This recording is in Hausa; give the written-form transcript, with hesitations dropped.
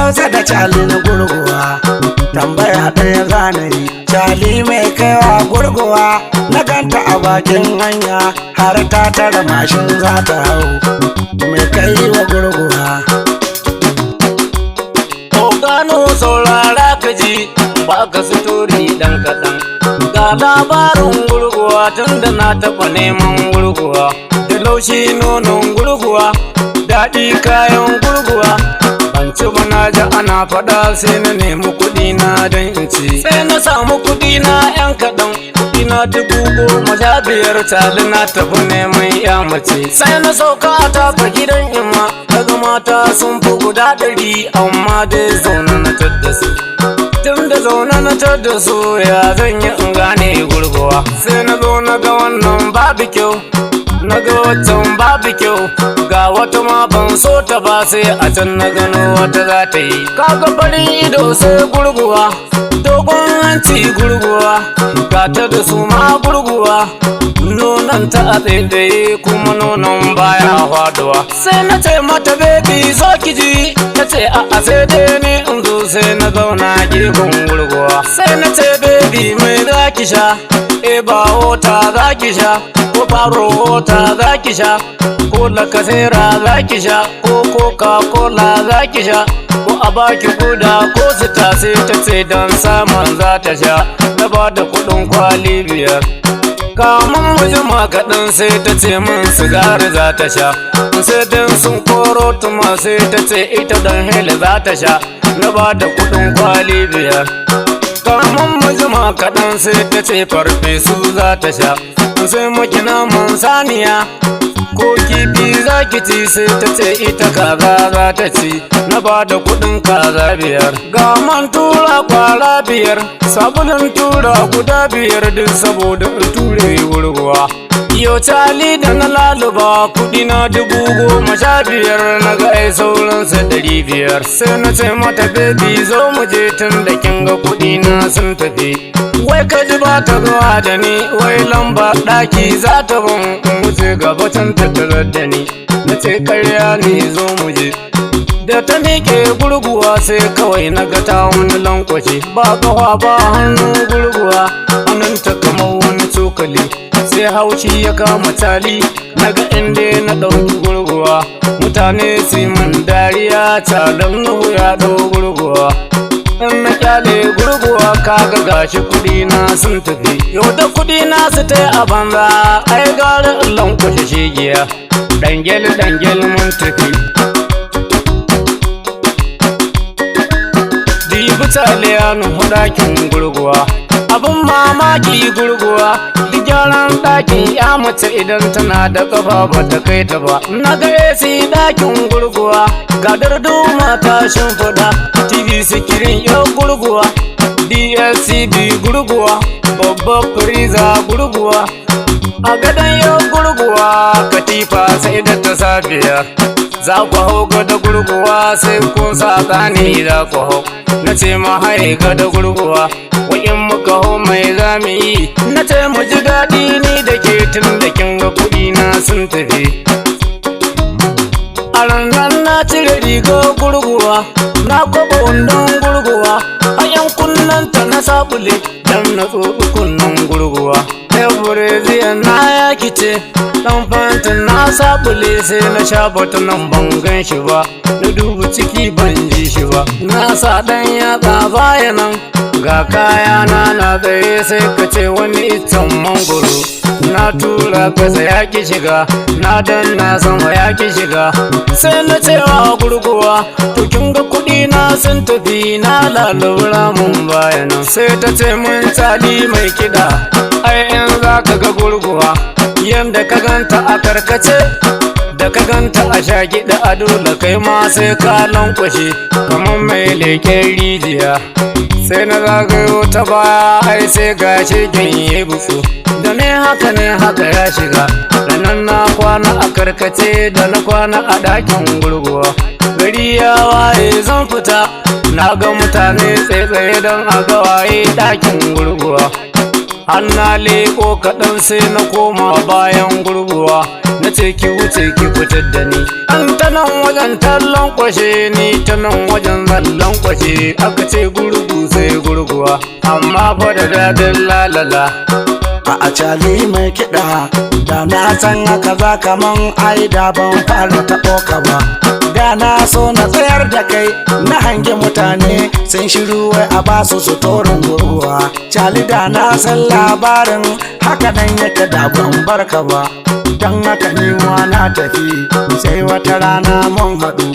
hausa da cali na gurguwa. Tambaya ɗaya zanayi, cali mai kaiwa gurguwa. Na ganta a bakin hanya har ta tara mashin za ta hau. Mai kai wa gurguwa. Gano saurara ka ji ba ka sitori dan kaɗan. Ga labarin gurguwa tun da na taɓa neman gurguwa. Da laushi nonon gurguwa, daɗi kayan gurguwa. Ban ci ba na ji ana faɗa sai na nemi kuɗi na don in ci. Sai na samu kuɗi na 'yan kaɗan. Ina 15,000 tali na tafi neman ya mace. Sai na sauka a tafa gidan imma. Daga mata sun fi guda 100 amma dai zaune na tadda su. Tun da zaune na tadda su ya zan yi in gane gurguwa. Sai na zo na ga wannan babu kyau, na ga watan babu kyau. Ga wata ma ban so ta ba sai a can na gano wata za ta yi. Kaga farin ido sai gurguwa, dogon hanci gurguwa. Gata da su ma gurguwa, nonon ta a tsaye kuma nonon baya faduwa. Sai na ce mata baby zo ki ji, ta ce a'a sai dai ni in zo. Sai na zauna gefen gurguwa. Sai na ce baby mai za ki sha, ba wata za ki sha, ko faro wata za ki sha, ko lakasera za ki sha, ko coca-cola za ki sha, ko a baki guda ko sita. Sai ta ce don saman za ta sha, na ba da kuɗin kwali 5. Kamun mujima kaɗan sai ta ce min sigari za ta sha. Sai dan sun koro tuma sai ta ce ita don hele za ta sha, na ba da kuɗin kwali 5. Kamun mujima kaɗan sai ta ce farfesu za ta sha. Sai makina man saniya ko kifi za ki ci. Sai ta ce ita kaza za ta ci, na ba da kuɗin kaza 5. Ga man tura kwara 5, sabulun tura guda 5 duk saboda in ture gurguwa. Yau cali da na laluba kuɗi na 15,000, na ga ai sauransa 500. Sai na ce mata baby zo mu je tun da kin ga kuɗi na sun tafi. Wai ka ji ba ta zuwa da ni, wai lamba ɗaki za ta ban in wuce gaba can tattare da ni. Na ce karya ne zo mu je. Da ta miƙe gurguwa sai kawai na ga ta wani lankwashe. Ba ƙafa ba hannu gurguwa, hannunta kamar wani cokali. Sai haushi ya kama tali, na ga inda na ɗauki gurguwa. Mutane su yi min dariya, taron nuhu ya ɗau gurguwa. In na kyale gurguwa kaga gashi kuɗi na sun tafi. Yau da kuɗi na su ta a banza, ai gara in lankwashe shegiya. Dangel mun tafi. Dibi taliya nuhu ɗakin gurguwa, abin mamaki gurguwa. Duk gyaran ɗakin ya mace idan tana da ƙafa ba ta kai ta ba. Na ga AC ɗakin gurguwa, ga darduma ta shimfiɗa, TV sikirin yau gurguwa, DSTV gurguwa, babbar firiza gurguwa. A gadon yau gurguwa, katifa sai da ta safiya. Za ku hau gada gurguwa sai kun sa tsani za ku hau. Na ce ma haye gada gurguwa, wa'in muka hau mai zami yi. Na ce mu ji daɗi ni da ke tun da kin ga kuɗi na sun tafi. A ranar na cire riga gurguwa, na kwaba wandon gurguwa. A yan kunnanta na sabule dan na tsotsi kunnen gurguwa. Breziyan na yaki ce, ɗan fantin na sabule sai na sha bata nan ban gan shi ba. Na dubu ciki ban ji shi ba. Na sa ɗan yatsa baya nan, ga kaya na tsaye sai ka ce wani iccen mangoro. Na tura kasa ya ki shiga, na danna sama ya ki shiga. Sai na cewa gurguwa, to kin ga kuɗi na sun tafi. Na lalura mun baya nan. Sai ta ce mun tali mai kiɗa, ai in za ka ga gurguwa yanda ka ganta a karkace, da ka ganta a shagiɗa a dole kai ma sai ka lankwashe kamar mai leƙen rijiya. Sai na zagayo ta baya ai sai gashi ganye butsu, da ne haka ya shiga. Da nan na kwana a karkace, da na kwana a ɗakin gurguwa. Gari ya waye zan fita, na ga mutane tsaye don a ga waye ɗakin gurguwa. An na leko kaɗan sai na koma bayan gurguwa, na ce ki wuce ki fitar da ni. An ta nan wajen tallan kwashe ni, ta nan wajen zallan kwashe, aka ce gurgu sai gurguwa, amma fa da dadin lalala. A cali mai kiɗa, da na san haka za kaman ai da ban fara taɓo ka ba. Da na so na tsayar da kai, na hangi mutane sun shiru wai a basu su torin gurguwa. Cali da na san labarin haka nan yake da ban barka ba. Don haka ni ma na tafi, sai wata rana mun haɗu.